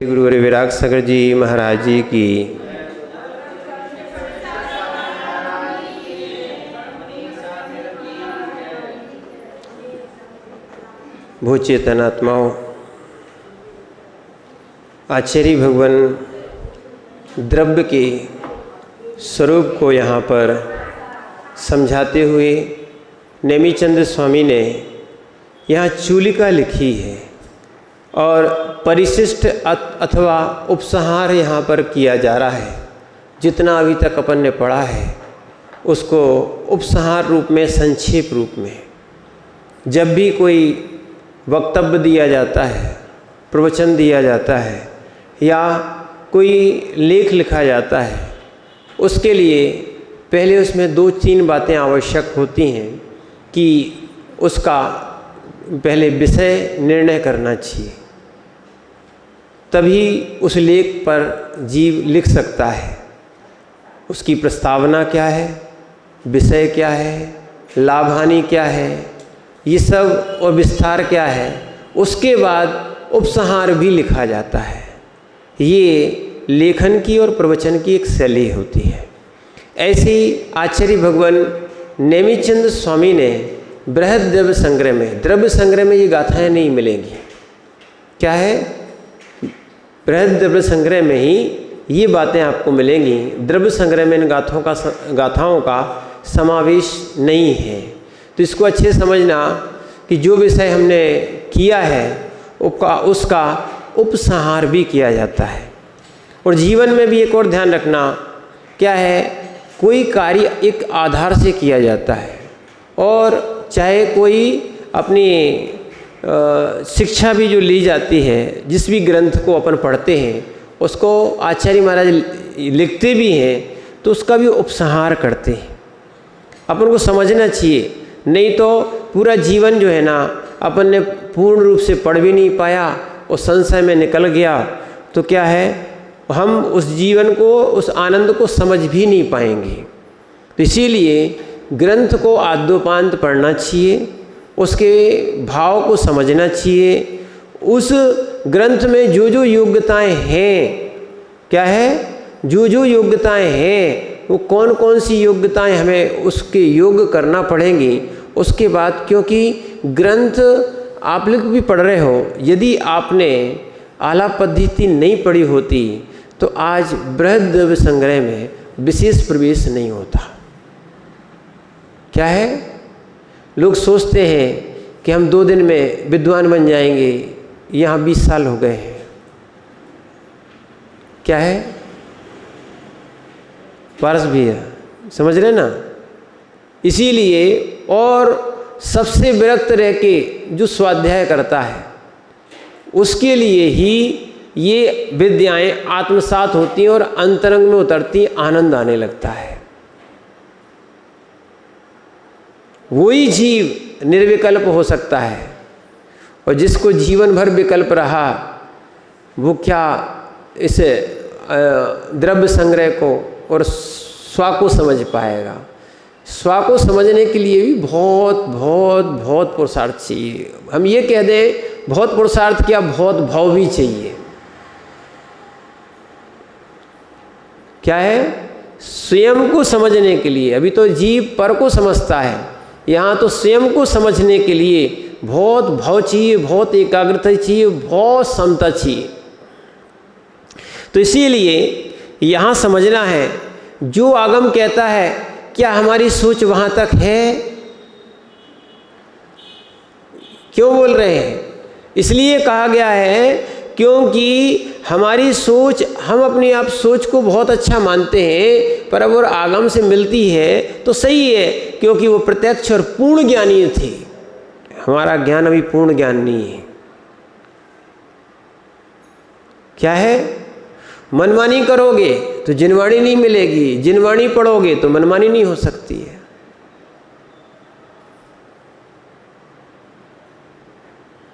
गुरु विराग सागर जी महाराज जी की भूचेतन आत्माओं, आचार्य भगवान द्रव्य के स्वरूप को यहाँ पर समझाते हुए नेमिचंद स्वामी ने यहाँ चूलिका लिखी है और परिशिष्ट अथवा उपसंहार यहाँ पर किया जा रहा है। जितना अभी तक अपन ने पढ़ा है उसको उपसंहार रूप में, संक्षेप रूप में, जब भी कोई वक्तव्य दिया जाता है, प्रवचन दिया जाता है या कोई लेख लिखा जाता है, उसके लिए पहले उसमें 2-3 बातें आवश्यक होती हैं कि उसका पहले विषय निर्णय करना चाहिए, तभी उस लेख पर जीव लिख सकता है। उसकी प्रस्तावना क्या है, विषय क्या है, लाभ हानि क्या है, ये सब और विस्तार क्या है, उसके बाद उपसंहार भी लिखा जाता है। ये लेखन की और प्रवचन की एक शैली होती है। ऐसे ही आचार्य भगवान नेमिचंद स्वामी ने बृहद द्रव्य संग्रह में ये गाथाएं नहीं मिलेंगी। क्या है? बृहद द्रव्य संग्रह में ही ये बातें आपको मिलेंगी। द्रव्य संग्रह में इन गाथाओं का समावेश नहीं है। तो इसको अच्छे समझना कि जो विषय हमने किया है उसका उपसंहार भी किया जाता है। और जीवन में भी एक और ध्यान रखना, क्या है, कोई कार्य एक आधार से किया जाता है, और चाहे कोई अपनी शिक्षा भी जो ली जाती है, जिस भी ग्रंथ को अपन पढ़ते हैं उसको आचार्य महाराज लिखते भी हैं तो उसका भी उपसंहार करते हैं। अपन को समझना चाहिए, नहीं तो पूरा जीवन जो है ना अपन ने पूर्ण रूप से पढ़ भी नहीं पाया और संशय में निकल गया, तो क्या है, हम उस जीवन को, उस आनंद को समझ भी नहीं पाएंगे। तो इसीलिए ग्रंथ को आद्योपांत पढ़ना चाहिए, उसके भाव को समझना चाहिए, उस ग्रंथ में जो जो योग्यताएं हैं, क्या है, जो जो योग्यताएं हैं, वो कौन कौन सी योग्यताएं हमें उसके योग करना पड़ेंगी। उसके बाद, क्योंकि ग्रंथ आप लोग भी पढ़ रहे हो, यदि आपने आला पद्धति नहीं पढ़ी होती तो आज बृहद द्रव्य संग्रह में विशेष प्रवेश नहीं होता। क्या है, लोग सोचते हैं कि हम 2 दिन में विद्वान बन जाएंगे, यहाँ 20 साल हो गए हैं। क्या है, पारस भैया समझ रहे ना। इसीलिए और सबसे विरक्त रह के जो स्वाध्याय करता है उसके लिए ही ये विद्याएं आत्मसात होती हैं और अंतरंग में उतरती, आनंद आने लगता है। वही जीव निर्विकल्प हो सकता है, और जिसको जीवन भर विकल्प रहा वो क्या इस द्रव्य संग्रह को और स्व को समझ पाएगा। स्व को समझने के लिए भी बहुत बहुत बहुत पुरुषार्थ चाहिए। हम ये कह दें बहुत पुरुषार्थ क्या, बहुत भाव भी चाहिए। क्या है, स्वयं को समझने के लिए, अभी तो जीव पर को समझता है, यहाँ तो स्वयं को समझने के लिए बहुत भाव चाहिए, बहुत एकाग्रता चाहिए, बहुत समता चाहिए। तो इसीलिए यहाँ समझना है, जो आगम कहता है क्या हमारी सोच वहाँ तक है? क्यों बोल रहे हैं? इसलिए कहा गया है क्योंकि हमारी सोच, हम अपनी आप सोच को बहुत अच्छा मानते हैं, पर अब वो आगम से मिलती है तो सही है, क्योंकि वो प्रत्यक्ष और पूर्ण ज्ञानी थी। हमारा ज्ञान अभी पूर्ण ज्ञान नहीं है। क्या है, मनमानी करोगे तो जिनवाणी नहीं मिलेगी, जिनवाणी पढ़ोगे तो मनमानी नहीं हो सकती है।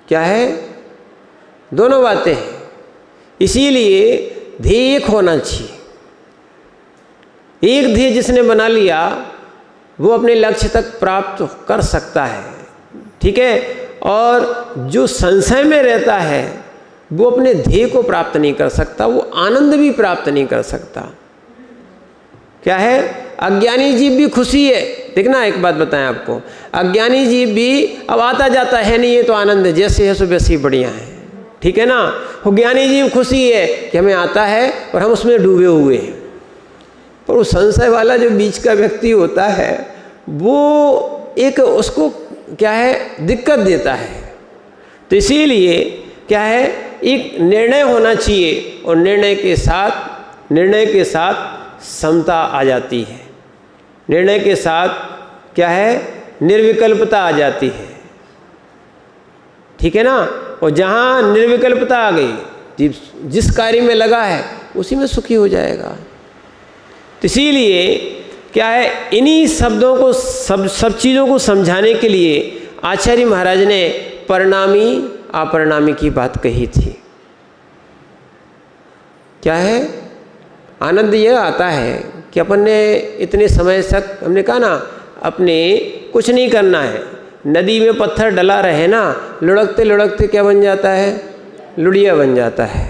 क्या है, दोनों बातें हैं। इसीलिए ध्येय एक होना चाहिए। एक ध्येय जिसने बना लिया वो अपने लक्ष्य तक प्राप्त कर सकता है। ठीक है, और जो संशय में रहता है वो अपने ध्येय को प्राप्त नहीं कर सकता, वो आनंद भी प्राप्त नहीं कर सकता। क्या है? अज्ञानी जीव भी खुशी है। देखना एक बात बताएं आपको, अज्ञानी जीव भी अब आता जाता है नहीं, ये तो आनंद है, जैसे है सो वैसे ही बढ़िया है, ठीक है ना। वो ज्ञानी जीव खुशी है कि हमें आता है और हम उसमें डूबे हुए हैं। पर वो संशय वाला जो बीच का व्यक्ति होता है वो एक उसको क्या है दिक्कत देता है। तो इसीलिए क्या है, एक निर्णय होना चाहिए और निर्णय के साथ समता आ जाती है। निर्णय के साथ क्या है, निर्विकल्पता आ जाती है, ठीक है ना। और जहाँ निर्विकल्पता आ गई, जिस कार्य में लगा है उसी में सुखी हो जाएगा। तो इसीलिए क्या है, इन्हीं शब्दों को सब चीज़ों को समझाने के लिए आचार्य महाराज ने परिणामी अपरिणामी की बात कही थी। क्या है, आनंद यह आता है कि अपन ने इतने समय तक हमने कहा ना, अपने कुछ नहीं करना है। नदी में पत्थर डला रहे ना, लुढ़कते लुढ़कते क्या बन जाता है, लुढ़िया बन जाता है।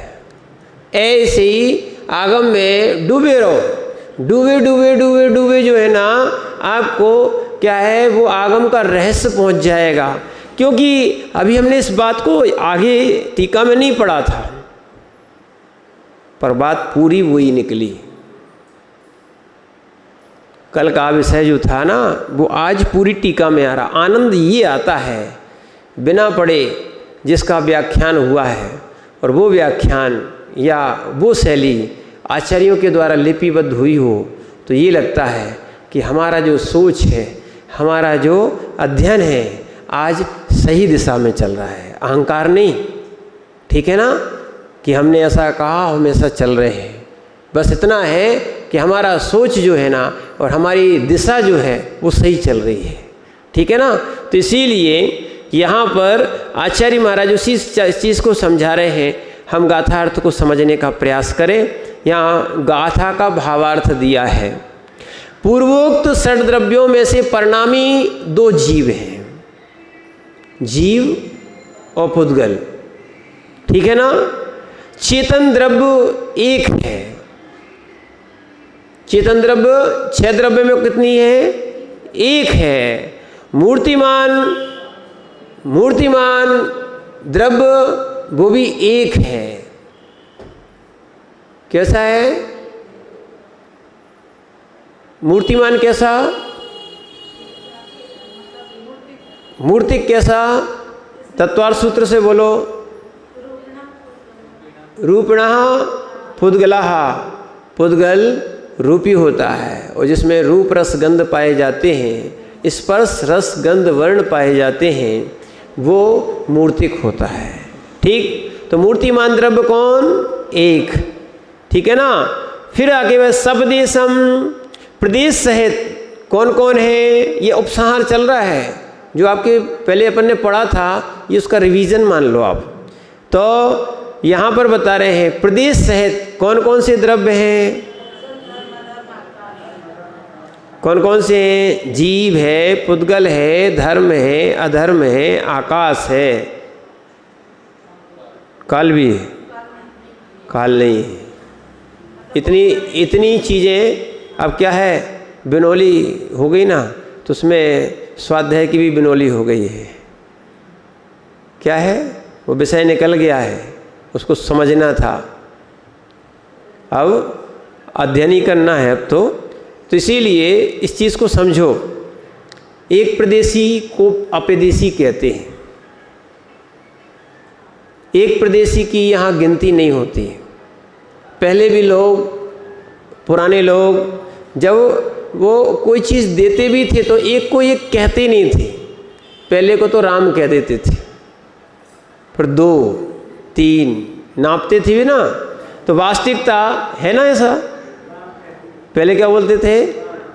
ऐसे ही आगम में डूबे रहो, डूबे डूबे डूबे डूबे जो है ना, आपको क्या है वो आगम का रहस्य पहुंच जाएगा। क्योंकि अभी हमने इस बात को आगे टीका में नहीं पढ़ा था, पर बात पूरी वही निकली। कल का विषय जो था ना, वो आज पूरी टीका में आ रहा। आनंद ये आता है बिना पढ़े जिसका व्याख्यान हुआ है, और वो व्याख्यान या वो शैली आचार्यों के द्वारा लिपिबद्ध हुई हो, तो ये लगता है कि हमारा जो सोच है, हमारा जो अध्ययन है, आज सही दिशा में चल रहा है। अहंकार नहीं, ठीक है ना, कि हमने ऐसा कहा हम ऐसा चल रहे हैं। बस इतना है कि हमारा सोच जो है ना और हमारी दिशा जो है वो सही चल रही है, ठीक है ना। तो इसीलिए यहाँ पर आचार्य महाराज उसी चीज़ को समझा रहे हैं। हम गाथार्थ को समझने का प्रयास करें। यहाँ गाथा का भावार्थ दिया है, पूर्वोक्त षड द्रव्यों में से परिणामी दो जीव हैं, जीव और पुद्गल, ठीक है ना। चेतन द्रव्य एक है। चेतन द्रव्य 6 द्रव्य में कितनी है, एक है। मूर्तिमान द्रव्य वो भी एक है। कैसा है मूर्तिमान? कैसा मूर्तिक? कैसा? तत्वार्थ सूत्र से बोलो। रूपिणः पुद्गलः, पुद्गल रूपी होता है, और जिसमें रूप रस गंध पाए जाते हैं, स्पर्श रस गंध वर्ण पाए जाते हैं, वो मूर्तिक होता है, ठीक। तो मूर्तिमान द्रव्य कौन? एक, ठीक है ना। फिर आगे वह सब देशम, प्रदेश सहित कौन कौन है, ये उपसंहार चल रहा है जो आपके पहले अपन ने पढ़ा था, ये उसका रिवीजन मान लो आप। तो यहाँ पर बता रहे हैं प्रदेश सहित कौन कौन से द्रव्य हैं, कौन कौन से हैं? जीव है, पुद्गल है, धर्म है, अधर्म है, आकाश है, काल भी है, काल नहीं है। इतनी चीज़ें अब क्या है, बिनौली हो गई ना, तो उसमें स्वाध्याय की भी बिनौली हो गई है। क्या है, वो विषय निकल गया है, उसको समझना था, अब अध्ययन ही करना है अब तो इसीलिए इस चीज़ को समझो। एक प्रदेशी को अपदेशी कहते हैं। एक प्रदेशी की यहाँ गिनती नहीं होती। पहले भी लोग, पुराने लोग जब वो कोई चीज़ देते भी थे तो एक को एक कहते नहीं थे। पहले को तो राम कह देते थे, फिर 2 3 नापते थे भी ना। तो वास्तविकता है ना ऐसा, पहले क्या बोलते थे?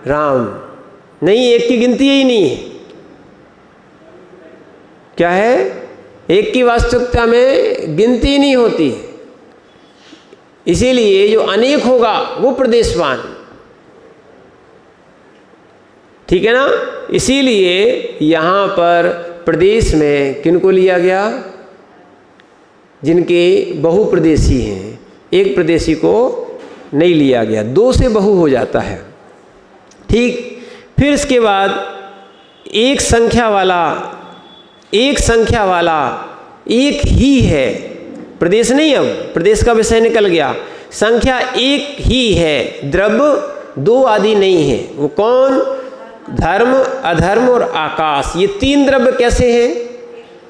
राम। नहीं, एक की गिनती ही नहीं है। क्या है, एक की वास्तविकता में गिनती नहीं होती। इसीलिए जो अनेक होगा वो प्रदेशवान, ठीक है ना। इसीलिए यहाँ पर प्रदेश में किनको लिया गया? जिनके बहुप्रदेशी हैं, एक प्रदेशी को नहीं लिया गया, 2 से बहु हो जाता है। ठीक, फिर इसके बाद एक संख्या वाला एक ही है, प्रदेश नहीं, अब प्रदेश का विषय निकल गया, संख्या एक ही है, द्रव्य 2 आदि नहीं है। वो कौन? धर्म, अधर्म और आकाश। ये 3 द्रव्य कैसे हैं?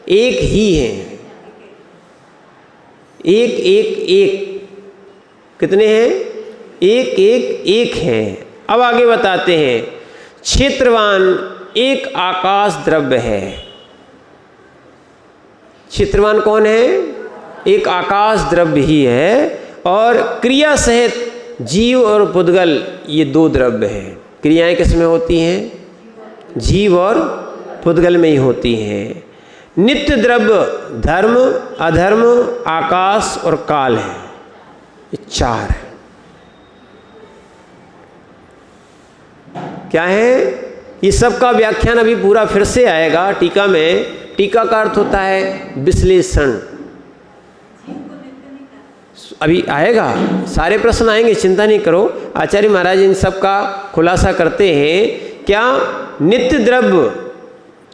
एक ही हैं, एक। कितने हैं? एक हैं। अब आगे बताते हैं, क्षेत्रवान एक आकाश द्रव्य है। क्षेत्रवान कौन है? एक आकाश द्रव्य ही है। और क्रिया सहित जीव और पुद्गल, ये 2 द्रव्य हैं। क्रियाएं किसमें होती हैं? जीव और पुद्गल में ही होती हैं। नित्य द्रव्य धर्म, अधर्म, आकाश और काल है, ये 4 है। क्या है? ये सब का व्याख्यान अभी पूरा फिर से आएगा टीका में। टीका का अर्थ होता है विश्लेषण। अभी आएगा, सारे प्रश्न आएंगे, चिंता नहीं करो। आचार्य महाराज इन सब का खुलासा करते हैं। क्या? नित्य द्रव्य,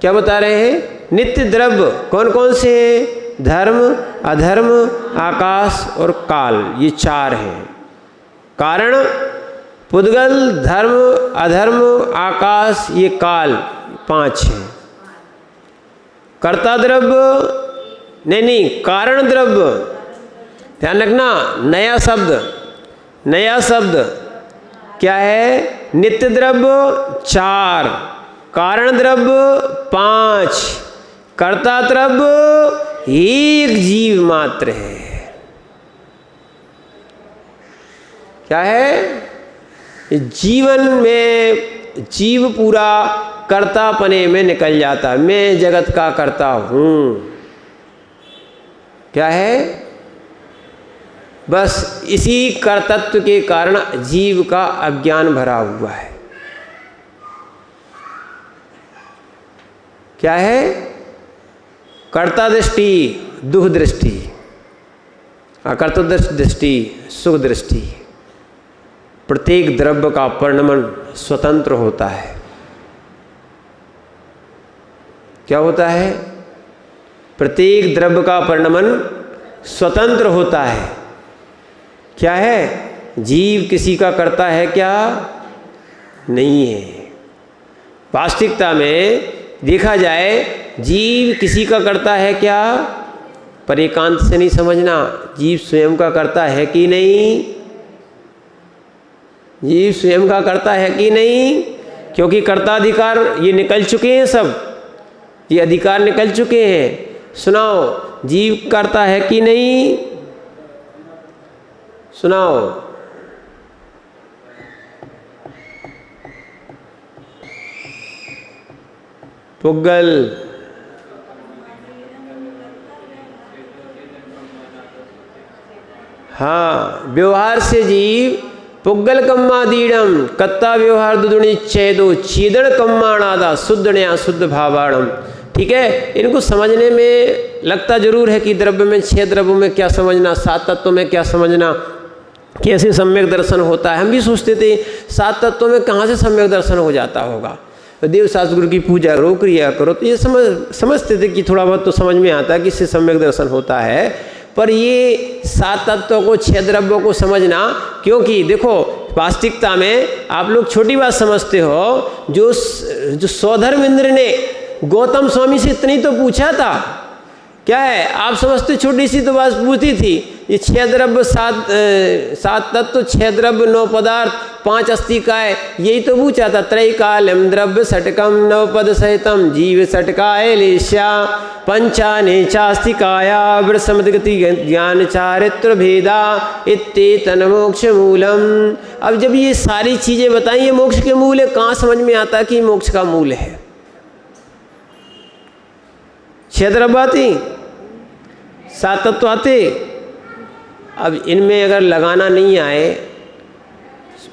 क्या बता रहे हैं? नित्य द्रव्य कौन कौन से हैं? धर्म, अधर्म, आकाश और काल, ये 4 हैं। कारण पुद्गल, धर्म, अधर्म, आकाश, ये काल, 5 हैं। कर्ता द्रव्य नहीं, कारण द्रव्य, ध्यान रखना, नया शब्द क्या है? नित्य द्रव्य 4, कारण द्रव्य 5, कर्ता द्रव्य 1 जीव मात्र है। क्या है? जीवन में जीव पूरा कर्तापने में निकल जाता है, मैं जगत का कर्ता हूँ। क्या है? बस इसी कर्तृत्व के कारण जीव का अज्ञान भरा हुआ है। क्या है? कर्ता दृष्टि, दुख दृष्टि, अकर्ता दृष्टि, सुख दृष्टि। प्रत्येक द्रव्य का परिणमन स्वतंत्र होता है। क्या होता है? प्रत्येक द्रव्य का परिणमन स्वतंत्र होता है। क्या है? जीव किसी का करता है क्या? नहीं है। वास्तविकता में देखा जाए जीव किसी का करता है क्या? पर एकांत से नहीं समझना, जीव स्वयं का करता है कि नहीं? जीव स्वयं का करता है कि नहीं? क्योंकि कर्ताधिकार ये निकल चुके हैं, सब ये अधिकार निकल चुके हैं। सुनाओ, जीव करता है कि नहीं? सुनाओ। पुग्गल, हाँ, व्यवहार से जीव पुग्गल कम्मादीडम कत्ता व्यवहार दुदुणी छेदो छीदण कम्माणादा शुद्धण्या शुद्ध भावाणम। ठीक है, इनको समझने में लगता जरूर है कि द्रव्य में 6 द्रव्यों में क्या समझना, 7 तत्वों में क्या समझना, कैसे सम्यक दर्शन होता है। हम भी सोचते थे 7 तत्वों में कहाँ से सम्यक दर्शन हो जाता होगा। तो देव शास्त्र गुरु की पूजा करो, क्रिया करो, तो ये समझते थे कि थोड़ा बहुत तो समझ में आता है कि इससे सम्यक दर्शन होता है। पर ये 7 तत्वों को 6 द्रव्यों को समझना, क्योंकि देखो वास्तविकता में आप लोग छोटी बात समझते हो। जो सौधर्म इंद्र ने गौतम स्वामी से इतनी तो पूछा था, क्या है आप समझते छोटी सी तो बात पूछती थी। ये 6 द्रव्य 7 तत्व 6 द्रव्य 9 पदार्थ 5 अस्तिकाय, यही तो पूछा था। त्रैकालम द्रव्य षटकम नवपद सहितम जीव षटकाय लेश्या पंचाने चास्तिकाया वृषमदगति ज्ञान चारित्र भेदा इत्तेतन मोक्ष मूलम। अब जब ये सारी चीजें बताई, ये मोक्ष के मूल है, कहाँ समझ में आता कि मोक्ष का मूल है? 6 द्रव्य आती, 7 तत्व आते। अब इनमें अगर लगाना नहीं आए,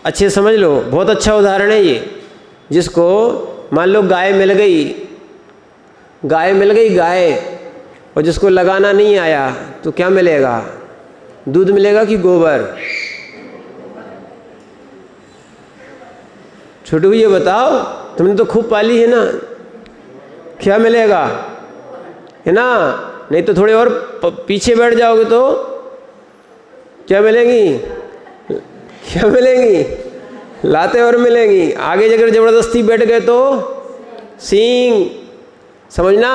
अच्छे समझ लो, बहुत अच्छा उदाहरण है ये। जिसको मान लो गाय मिल गई, गाय और जिसको लगाना नहीं आया तो क्या मिलेगा? दूध मिलेगा कि गोबर? छोटू भैया बताओ, तुमने तो खूब पाली है ना, क्या मिलेगा? है ना? नहीं तो थोड़े और पीछे बैठ जाओगे तो क्या मिलेंगी? क्या मिलेंगी? लाते और मिलेंगी। आगे जाकर जबरदस्ती बैठ गए तो सींग। समझना,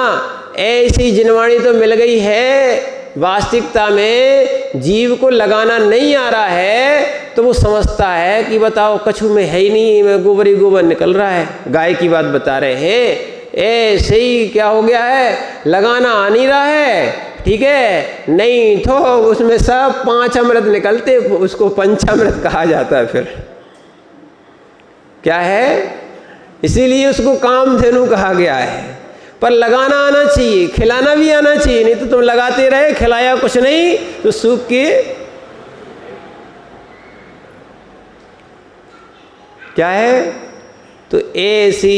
ऐसी जिनवाणी तो मिल गई है। वास्तविकता में जीव को लगाना नहीं आ रहा है तो वो समझता है कि बताओ कछु में है ही नहीं, मैं गोबर ही गोबर निकल रहा है। गाय की बात बता रहे हैं। ऐसे ही क्या हो गया है, लगाना आ नहीं रहा है, ठीक है, नहीं तो उसमें सब 5 अमृत निकलते, उसको पंचामृत कहा जाता है। फिर क्या है? इसीलिए उसको कामधेनु कहा गया है। पर लगाना आना चाहिए, खिलाना भी आना चाहिए, नहीं तो तुम लगाते रहे, खिलाया कुछ नहीं तो सूख के क्या है? तो ऐसी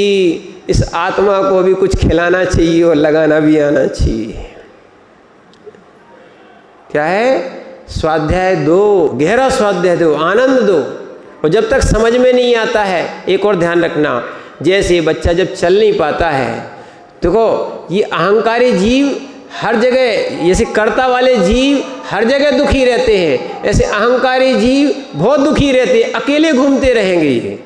इस आत्मा को भी कुछ खिलाना चाहिए और लगाना भी आना चाहिए। क्या है? स्वाध्याय दो, गहरा स्वाध्याय दो, आनंद दो। और जब तक समझ में नहीं आता है, एक और ध्यान रखना, जैसे बच्चा जब चल नहीं पाता है, देखो ये अहंकारी जीव हर जगह, जैसे कर्ता वाले जीव हर जगह दुखी रहते हैं, ऐसे अहंकारी जीव बहुत दुखी रहते हैं, अकेले घूमते रहेंगे ये,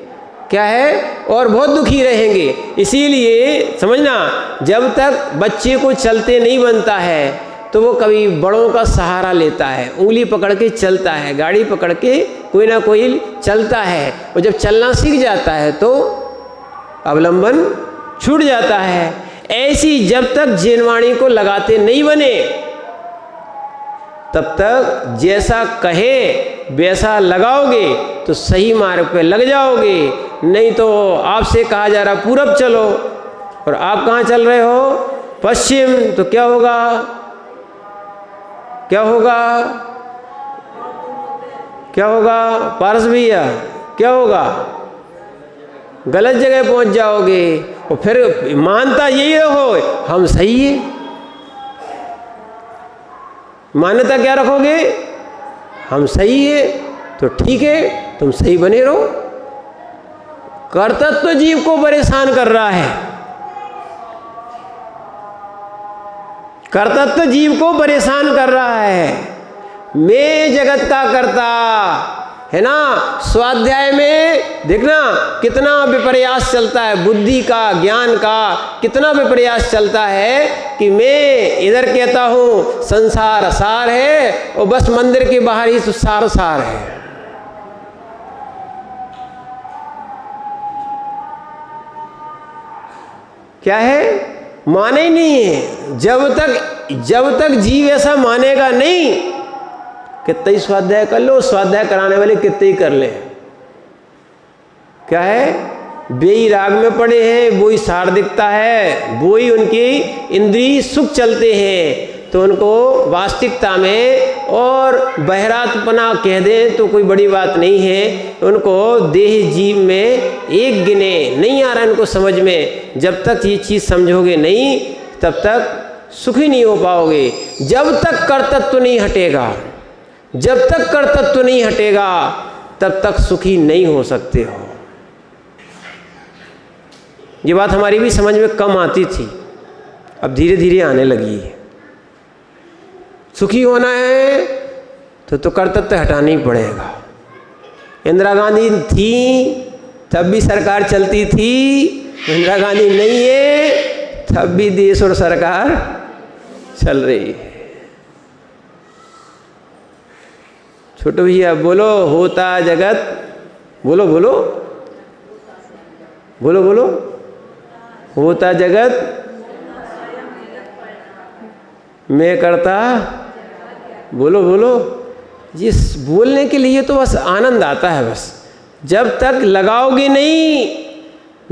क्या है, और बहुत दुखी रहेंगे। इसीलिए समझना, जब तक बच्चे को चलते नहीं बनता है तो वो कभी बड़ों का सहारा लेता है, उंगली पकड़ के चलता है, गाड़ी पकड़ के कोई ना कोई चलता है, और जब चलना सीख जाता है तो अवलंबन छूट जाता है। ऐसी जब तक जिनवाणी को लगाते नहीं बने तब तक जैसा कहे वैसा लगाओगे तो सही मार्ग पे लग जाओगे। नहीं तो आपसे कहा जा रहा पूरब चलो और आप कहाँ चल रहे हो? पश्चिम। तो क्या होगा? क्या होगा? क्या होगा पारस भैया? क्या होगा? गलत जगह पहुंच जाओगे। और फिर मानता यही रहो हम सही है। मान्यता क्या रखोगे? हम सही है तो ठीक है, तुम सही बने रहो। कर्तव्य जीव को परेशान कर रहा है, कर्तव्य जीव को परेशान कर रहा है। मैं जगत का कर्ता, है ना। स्वाध्याय में देखना कितना विपर्यास चलता है, बुद्धि का, ज्ञान का कितना विपर्यास चलता है कि मैं इधर कहता हूँ संसार सार है और बस मंदिर के बाहर ही सार सार है। क्या है? माने ही नहीं है। जब तक जीव ऐसा मानेगा नहीं, कितना ही स्वाध्याय कर लो, स्वाध्याय कराने वाले कितने ही कर ले, क्या है, बेई राग में पड़े हैं, वो ही सार दिखता है, वो ही उनकी इंद्रिय सुख चलते हैं। तो उनको वास्तविकता में और बहरातपना कह दें तो कोई बड़ी बात नहीं है। उनको देह जीव में एक गिने नहीं आ रहा इनको समझ में। जब तक ये चीज़ समझोगे नहीं तब तक सुखी नहीं हो पाओगे। जब तक कर्तव्य नहीं हटेगा, जब तक कर्तव्य नहीं हटेगा तब तक सुखी नहीं हो सकते हो। ये बात हमारी भी समझ में कम आती थी, अब धीरे धीरे आने लगी है। सुखी होना है तो कर्तव्य हटाना ही पड़ेगा। इंदिरा गांधी थी तब भी सरकार चलती थी, इंदिरा गांधी नहीं है तब भी देश और सरकार चल रही है। छोटे भैया बोलो, होता जगत, बोलो बोलो बोलो बोलो, होता जगत मैं करता, बोलो बोलो। जिस बोलने के लिए तो बस आनंद आता है। बस जब तक लगाओगे नहीं,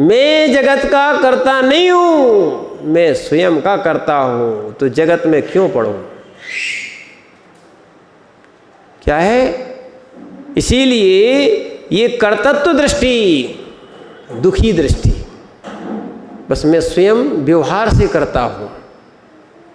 मैं जगत का करता नहीं हूँ, मैं स्वयं का करता हूँ, तो जगत में क्यों पढ़ूं? क्या है? इसीलिए ये कर्तव्य दृष्टि दुखी दृष्टि। बस मैं स्वयं व्यवहार से करता हूँ।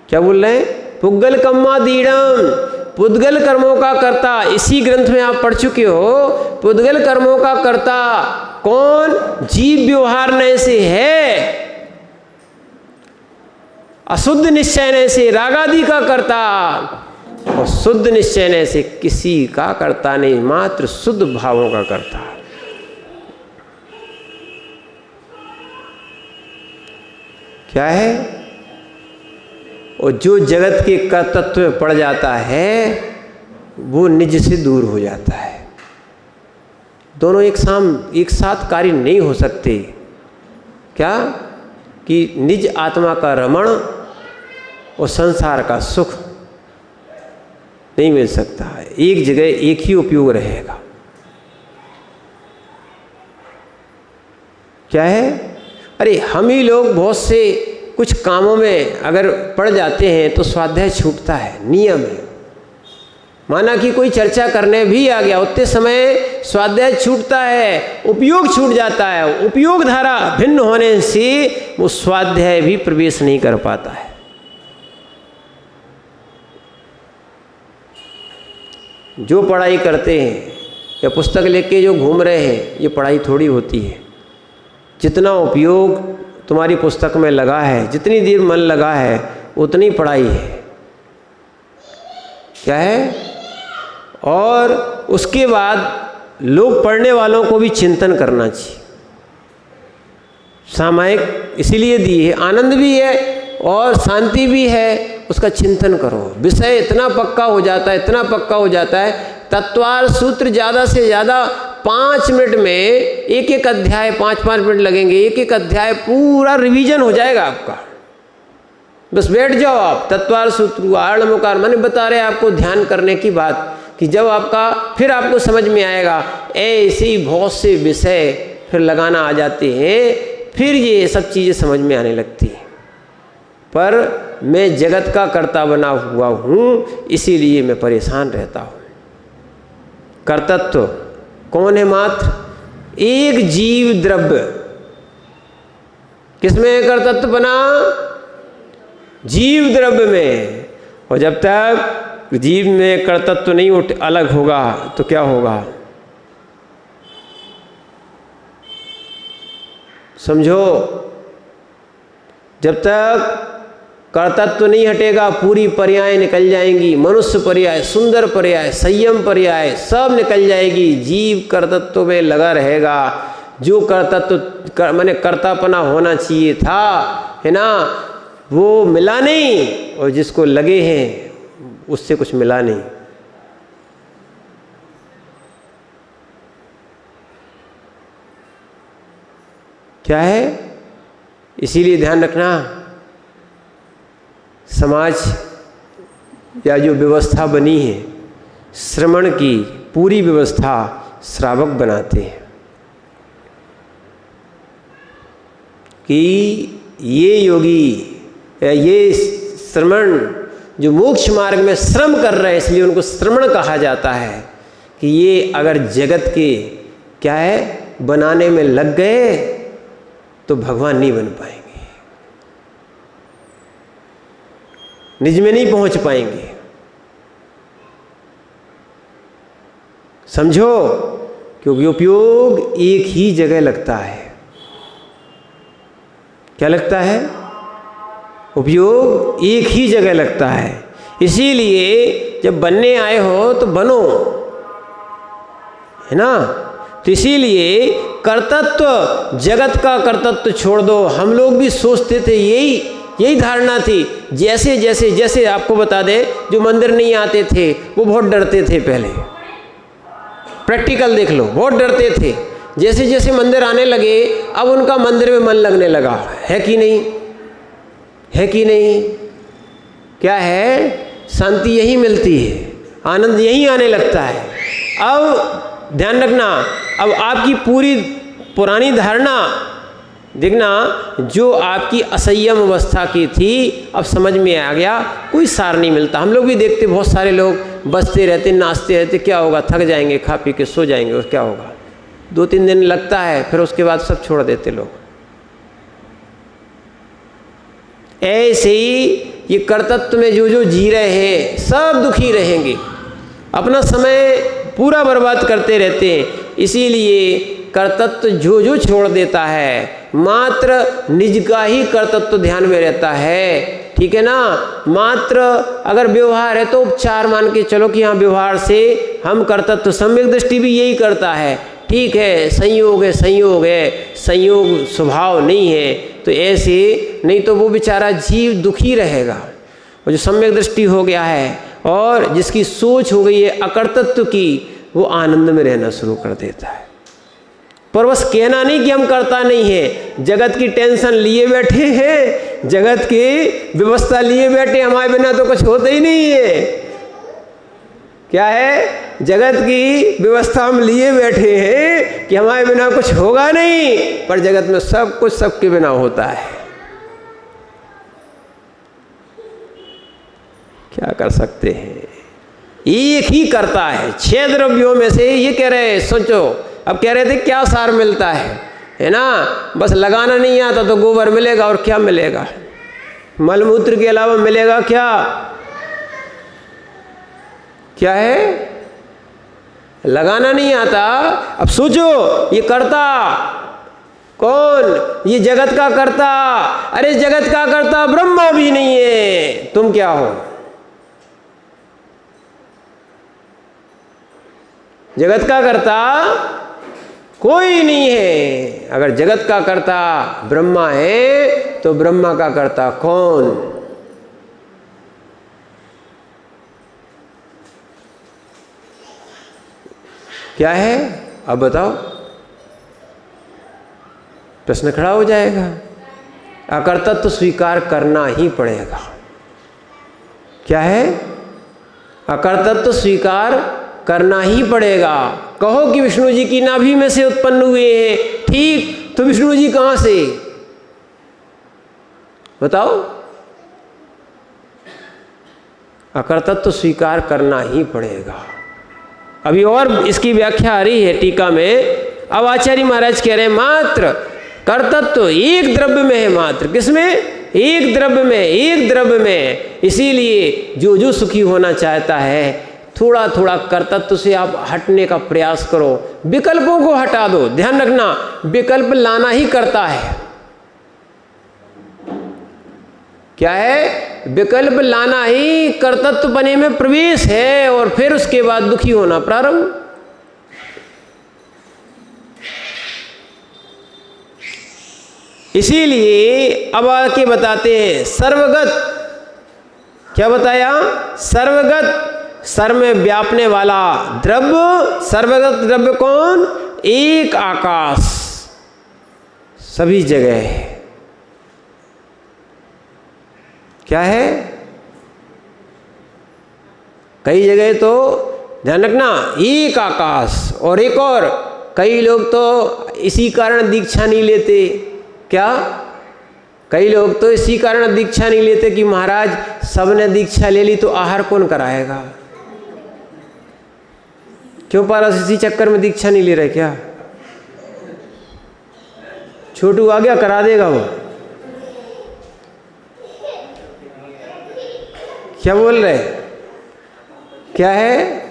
क्या बोल रहे हैं? पुद्गल कर्मादीडम, पुद्गल कर्मों का कर्ता। इसी ग्रंथ में आप पढ़ चुके हो, पुद्गल कर्मों का कर्ता कौन? जीव व्यवहारने से है, अशुद्ध निश्चयने से रागादि का कर्ता, और शुद्ध निश्चयने से किसी का कर्ता नहीं, मात्र शुद्ध भावों का कर्ता। क्या है? और जो जगत के कर्तृत्व में पड़ जाता है वो निज से दूर हो जाता है। दोनों एक साथ कार्य नहीं हो सकते। क्या? कि निज आत्मा का रमण और संसार का सुख नहीं मिल सकता है, एक जगह एक ही उपयोग रहेगा। क्या है? अरे हम ही लोग बहुत से कुछ कामों में अगर पड़ जाते हैं तो स्वाध्याय छूटता है, नियम है। माना कि कोई चर्चा करने भी आ गया, उतने समय स्वाध्याय छूटता है, उपयोग छूट जाता है। उपयोग धारा भिन्न होने से वो स्वाध्याय भी प्रवेश नहीं कर पाता है। जो पढ़ाई करते हैं या पुस्तक लेके जो घूम रहे हैं, ये पढ़ाई थोड़ी होती है। जितना उपयोग तुम्हारी पुस्तक में लगा है, जितनी देर मन लगा है, उतनी पढ़ाई है। क्या है? और उसके बाद लोग पढ़ने वालों को भी चिंतन करना चाहिए। सामायिक इसीलिए दी है, आनंद भी है और शांति भी है, उसका चिंतन करो। विषय इतना पक्का हो जाता है, इतना पक्का हो जाता है, तत्वार सूत्र ज़्यादा से ज़्यादा 5 मिनट में एक एक अध्याय, 5-5 मिनट लगेंगे, एक एक अध्याय पूरा रिवीजन हो जाएगा आपका। बस बैठ जाओ आप, तत्वार सूत्र आरणमुकार मैंने बता रहे आपको ध्यान करने की बात, कि जब आपका फिर आपको समझ में आएगा। ऐसे ही बहुत से विषय फिर लगाना आ जाते हैं, फिर ये सब चीज़ें समझ में आने लगती हैं। पर मैं जगत का कर्ता बना हुआ हूँ, इसीलिए मैं परेशान रहता हूँ। कर्तृत्व कौन है? मात्र एक जीव द्रव्य। किसमें कर्तृत्व बना? जीव द्रव्य में। और जब तक जीव में कर्तृत्व नहीं अलग होगा तो क्या होगा? समझो, जब तक कर्तृत्व नहीं हटेगा पूरी पर्याय निकल जाएंगी। मनुष्य पर्याय, सुंदर पर्याय, संयम पर्याय सब निकल जाएगी। जीव कर्तृत्व में लगा रहेगा। जो कर्तृत्व माने कर्तापना होना चाहिए था, है ना, वो मिला नहीं, और जिसको लगे हैं उससे कुछ मिला नहीं। क्या है? इसीलिए ध्यान रखना, समाज या जो व्यवस्था बनी है श्रवण की, पूरी व्यवस्था श्रावक बनाते हैं कि ये योगी या ये श्रवण जो मोक्ष मार्ग में श्रम कर रहे हैं, इसलिए उनको श्रवण कहा जाता है। कि ये अगर जगत के क्या है बनाने में लग गए तो भगवान नहीं बन पाएंगे, निज में नहीं पहुंच पाएंगे। समझो, क्योंकि उपयोग एक ही जगह लगता है। क्या लगता है? उपयोग एक ही जगह लगता है। इसीलिए जब बनने आए हो तो बनो, है ना। तो इसीलिए कर्तृत्व, जगत का कर्तृत्व छोड़ दो। हम लोग भी सोचते थे, यही धारणा थी। जैसे आपको बता दें, जो मंदिर नहीं आते थे वो बहुत डरते थे पहले। प्रैक्टिकल देख लो, बहुत डरते थे। जैसे जैसे मंदिर आने लगे, अब उनका मंदिर में मन लगने लगा। है कि नहीं? है कि नहीं? क्या है? शांति यही मिलती है, आनंद यही आने लगता है। अब ध्यान रखना, अब आपकी पूरी पुरानी धारणा देखना, जो आपकी असंयम अवस्था की थी, अब समझ में आ गया। कोई सार नहीं मिलता। हम लोग भी देखते, बहुत सारे लोग बसते रहते, नाचते रहते, क्या होगा? थक जाएंगे, खा पी के सो जाएंगे, और क्या होगा? 2-3 दिन लगता है, फिर उसके बाद सब छोड़ देते लोग। ऐसे ही ये कर्तृत्व में जो जो जी रहे हैं सब दुखी रहेंगे, अपना समय पूरा बर्बाद करते रहते हैं। इसीलिए कर्तृत्व जो जो छोड़ देता है, मात्र निज का ही कर्तृत्व ध्यान में रहता है, ठीक है ना। मात्र अगर व्यवहार है तो उपचार मान के चलो कि हाँ व्यवहार से हम कर्तृत्व, सम्यक दृष्टि भी यही करता है, ठीक है, संयोग है, संयोग है, संयोग स्वभाव नहीं है, तो ऐसे नहीं तो वो बेचारा जीव दुखी रहेगा। और जो सम्यक दृष्टि हो गया है और जिसकी सोच हो गई है अकर्तृत्व की, वो आनंद में रहना शुरू कर देता है। पर बस कहना नहीं कि हम करता नहीं है, जगत की टेंशन लिए बैठे हैं, जगत की व्यवस्था लिए बैठे, हमारे बिना तो कुछ होता ही नहीं है। क्या है? जगत की व्यवस्था हम लिए बैठे हैं कि हमारे बिना कुछ होगा नहीं, पर जगत में सब कुछ सबके बिना होता है। क्या कर सकते हैं? एक ही करता है। 6 द्रव्यों में से ये कह रहे हैं, सोचो, अब कह रहे थे क्या सार मिलता है ना, बस लगाना नहीं आता तो गोबर मिलेगा, और क्या मिलेगा? मलमूत्र के अलावा मिलेगा क्या? क्या है? लगाना नहीं आता। अब सोचो, ये करता कौन? ये जगत का करता। अरे जगत का करता ब्रह्मा भी नहीं है, तुम क्या हो? जगत का करता कोई नहीं है। अगर जगत का कर्ता ब्रह्मा है तो ब्रह्मा का कर्ता कौन? क्या है? अब बताओ। प्रश्न खड़ा हो जाएगा। अकर्तृत्व तो स्वीकार करना ही पड़ेगा। क्या है? अकर्तृत्व तो स्वीकार करना ही पड़ेगा। कहो कि विष्णु जी की नाभि में से उत्पन्न हुए हैं, ठीक, तो विष्णु जी कहां से? बताओ। अकर्तृत्व तो स्वीकार करना ही पड़ेगा। अभी और इसकी व्याख्या आ रही है टीका में। अब आचार्य महाराज कह रहे हैं मात्र कर्तृत्व एक द्रव्य में है। मात्र किसमें? एक द्रव्य में, एक द्रव्य में। इसीलिए जो जो सुखी होना चाहता है, थोड़ा थोड़ा कर्तृत्व से आप हटने का प्रयास करो, विकल्पों को हटा दो। ध्यान रखना, विकल्प लाना ही करता है। क्या है? विकल्प लाना ही कर्तृत्व बने में प्रवेश है, और फिर उसके बाद दुखी होना प्रारंभ। इसीलिए अब आके बताते हैं सर्वगत। क्या बताया? सर्वगत, सर में व्यापने वाला द्रव्य। सर्वगत द्रव्य कौन? एक आकाश, सभी जगह है। क्या है? कई जगह तो ध्यान रखना, एक आकाश। और एक और, कई लोग तो इसी कारण दीक्षा नहीं लेते। क्या? कई लोग तो इसी कारण दीक्षा नहीं लेते कि महाराज सबने दीक्षा ले ली तो आहार कौन कराएगा? क्यों पारस इसी चक्कर में दीक्षा नहीं ले रहे? क्या छोटू आ गया, करा देगा वो? क्या बोल रहे? क्या है?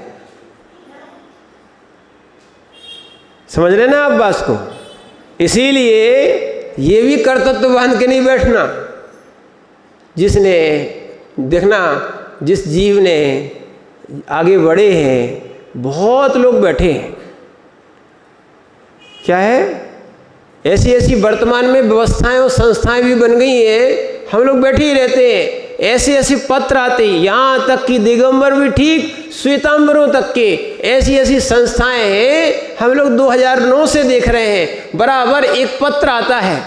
समझ रहे ना आप बात को? इसीलिए ये भी कर्तव्य बांध के नहीं बैठना। जिसने देखना, जिस जीव ने आगे बढ़े हैं, बहुत लोग बैठे हैं। क्या है? ऐसी ऐसी वर्तमान में व्यवस्थाएं और संस्थाएं भी बन गई हैं, हम लोग बैठे ही रहते हैं। ऐसे ऐसे पत्र आते हैं, यहाँ तक कि दिगंबर भी ठीक, श्वेतांबरों तक के ऐसी ऐसी संस्थाएं हैं। हम लोग 2009 से देख रहे हैं, बराबर एक पत्र आता है।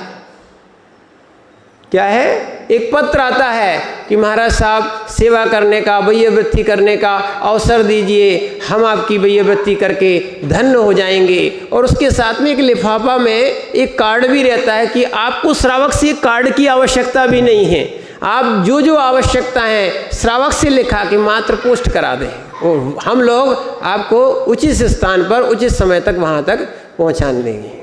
क्या है? एक पत्र आता है कि महाराज साहब सेवा करने का, वैयवृत्ति करने का अवसर दीजिए, हम आपकी वैयवृत्ति करके धन्य हो जाएंगे। और उसके साथ में एक लिफाफा में एक कार्ड भी रहता है कि आपको श्रावक से कार्ड की आवश्यकता भी नहीं है, आप जो जो आवश्यकता है श्रावक से लिखा कि मात्र पोस्ट करा दें, और हम लोग आपको उचित स्थान पर उचित समय तक वहाँ तक पहुँचा देंगे।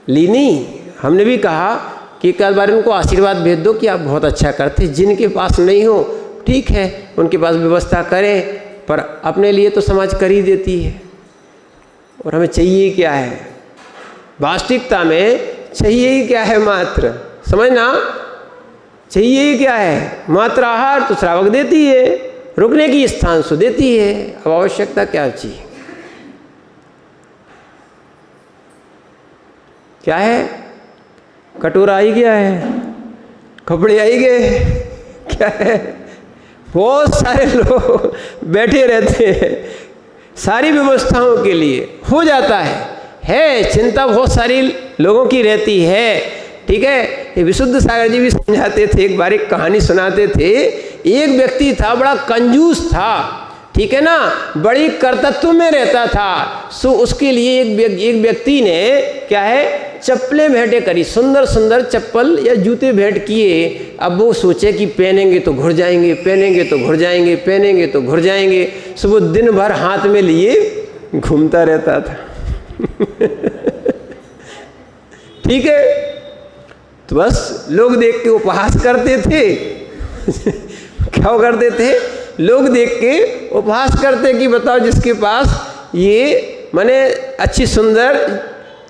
ली नहीं? हमने भी कहा कि एक बार उनको आशीर्वाद भेज दो कि आप बहुत अच्छा करते। जिनके पास नहीं हो ठीक है, उनके पास व्यवस्था करें, पर अपने लिए तो समाज कर ही देती है। और हमें चाहिए क्या है, वास्तविकता में चाहिए ही क्या है, मात्र समझना, चाहिए ही क्या है, मात्र आहार तो श्रावक देती है, रुकने की स्थान सो देती है, अब आवश्यकता क्या चाहिए, क्या है, कटोरा आई गया है, कपड़े आई गए, क्या है, बहुत सारे लोग बैठे रहते हैं, सारी व्यवस्थाओं के लिए हो जाता है चिंता बहुत सारी लोगों की रहती है। ठीक है, ये विशुद्ध सागर जी भी समझाते थे, एक बार एक कहानी सुनाते थे। एक व्यक्ति था, बड़ा कंजूस था, ठीक है ना, बड़ी कर्तत्व में रहता था। सो उसके लिए एक व्यक्ति ने क्या है, चप्पलें भेंटे करी, सुंदर सुंदर चप्पल या जूते भेंट किए। अब वो सोचे कि पहनेंगे तो घुर जाएंगे, पहनेंगे तो घुर जाएंगे, पहनेंगे तो घुर जाएंगे। सो वो दिन भर हाथ में लिए घूमता रहता था। ठीक है, तो बस लोग देख के उपहास करते थे। क्या करते थे, लोग देख के उपहास करते कि बताओ जिसके पास ये माने अच्छी सुंदर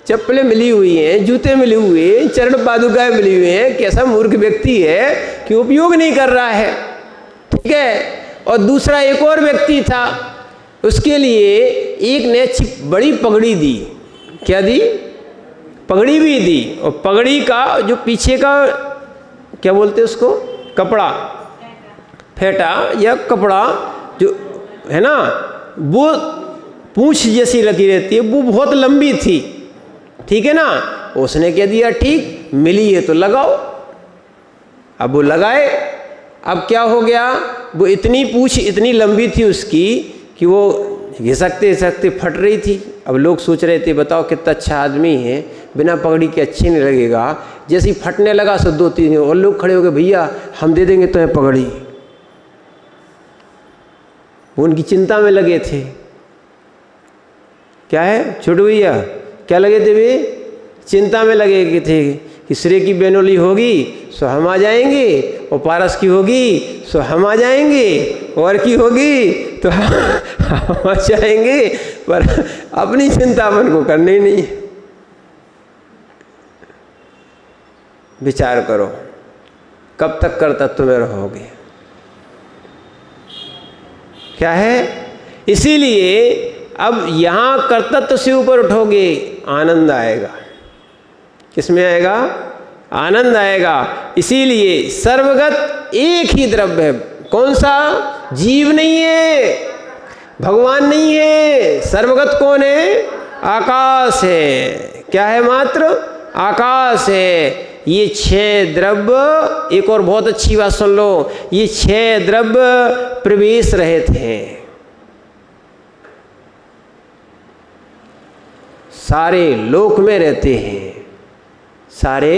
चप्पलें मिली हुई हैं, जूते मिले हुए हैं, चरण पादुकाएं मिली हुई हैं, कैसा मूर्ख व्यक्ति है कि उपयोग नहीं कर रहा है। ठीक है, और दूसरा एक और व्यक्ति था, उसके लिए एक ने बड़ी पगड़ी दी। क्या दी, पगड़ी भी दी, और पगड़ी का जो पीछे का क्या बोलते हैं उसको, कपड़ा, फेटा या कपड़ा जो है ना, वो पूंछ जैसी लगी रहती है, वो बहुत लंबी थी। ठीक है ना, उसने कह दिया ठीक मिली है तो लगाओ। अब वो लगाए, अब क्या हो गया, वो इतनी पूंछ इतनी लंबी थी उसकी कि वो घिसकते घिसकते फट रही थी। अब लोग सोच रहे थे बताओ कितना अच्छा आदमी है, बिना पगड़ी के अच्छी नहीं लगेगा। जैसे ही फटने लगा सो 2-3 और लोग खड़े हो गए, भैया हम दे देंगे तुम्हें पगड़ी। वो उनकी चिंता में लगे थे। क्या है छोटू भैया, क्या लगे थे वे, चिंता में लगे थे कि श्रेय की बेनोली होगी सो हम आ जाएंगे, और पारस की होगी सो हम आ जाएंगे, और की होगी तो हम आ जाएंगे, पर अपनी चिंता अपन को करनी नहीं। विचार करो कब तक कर्तव्य में रहोगे। क्या है, इसीलिए अब यहाँ कर्तव्य से ऊपर उठोगे आनंद आएगा। किसमें आएगा, आनंद आएगा। इसीलिए सर्वगत एक ही द्रव्य है। कौन सा, जीव नहीं है, भगवान नहीं है, सर्वगत कौन है, आकाश है। क्या है, मात्र आकाश है। ये 6 द्रव्य, एक और बहुत अच्छी बात सुन लो, ये 6 द्रव्य प्रवेश रहित हैं। सारे लोक में रहते हैं, सारे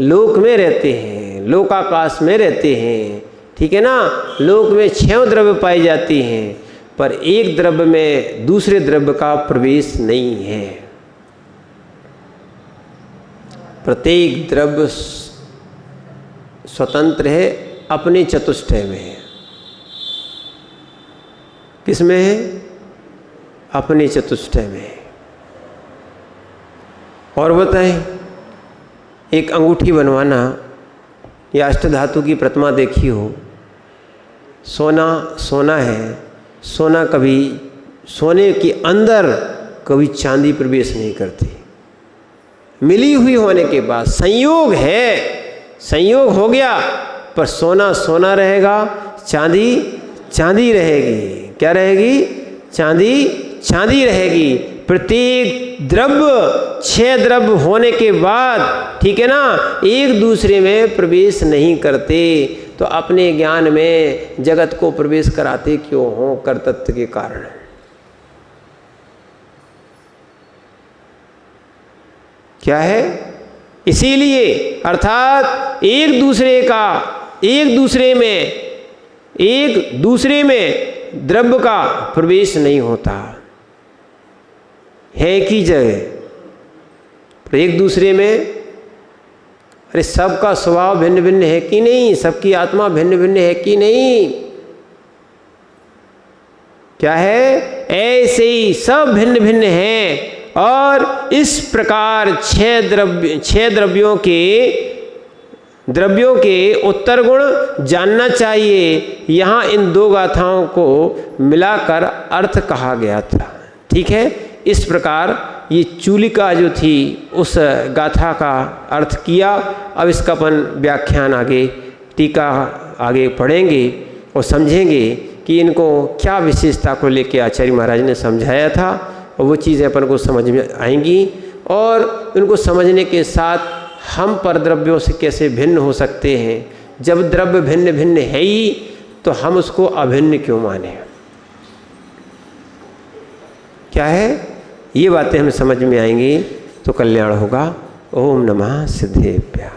लोक में रहते हैं, लोकाकाश में रहते हैं। ठीक है ना, लोक में 6 द्रव्य पाई जाती हैं, पर एक द्रव्य में दूसरे द्रव्य का प्रवेश नहीं है। प्रत्येक द्रव्य स्वतंत्र है, अपने चतुष्टय में है। किसमें है, अपने चतुष्टय में है। और बताएं, एक अंगूठी बनवाना या अष्टधातु की प्रतिमा देखी हो, सोना सोना है, सोना कभी सोने के अंदर कभी चांदी प्रवेश नहीं करती। मिली हुई होने के बाद संयोग है, संयोग हो गया, पर सोना सोना रहेगा, चांदी चांदी रहेगी। क्या रहेगी, चांदी चांदी रहेगी। प्रत्येक द्रव्य 6 द्रव्य होने के बाद, ठीक है ना, एक दूसरे में प्रवेश नहीं करते, तो अपने ज्ञान में जगत को प्रवेश कराते क्यों हो, कर्तृत्व के कारण। क्या है, इसीलिए अर्थात एक दूसरे में द्रव्य का प्रवेश नहीं होता है, की जगह पर एक दूसरे में अरे सबका स्वभाव भिन्न भिन्न है कि नहीं, सबकी आत्मा भिन्न भिन्न है कि नहीं, क्या है, ऐसे ही सब भिन्न भिन्न हैं। और इस प्रकार छह द्रव्यों के उत्तर गुण जानना चाहिए। यहाँ इन दो गाथाओं को मिलाकर अर्थ कहा गया था। ठीक है, इस प्रकार ये चूलिका जो थी उस गाथा का अर्थ किया। अब इसका अपन व्याख्यान आगे, टीका आगे पढ़ेंगे और समझेंगे कि इनको क्या विशेषता को लेकर आचार्य महाराज ने समझाया था, और वो चीज़ें अपन को समझ में आएंगी। और उनको समझने के साथ हम परद्रव्यों से कैसे भिन्न हो सकते हैं। जब द्रव्य भिन्न भिन्न है ही तो हम उसको अभिन्न क्यों माने, क्या है, ये बातें हमें समझ में आएंगी तो कल्याण होगा। ओम नमः सिद्धेभ्यः।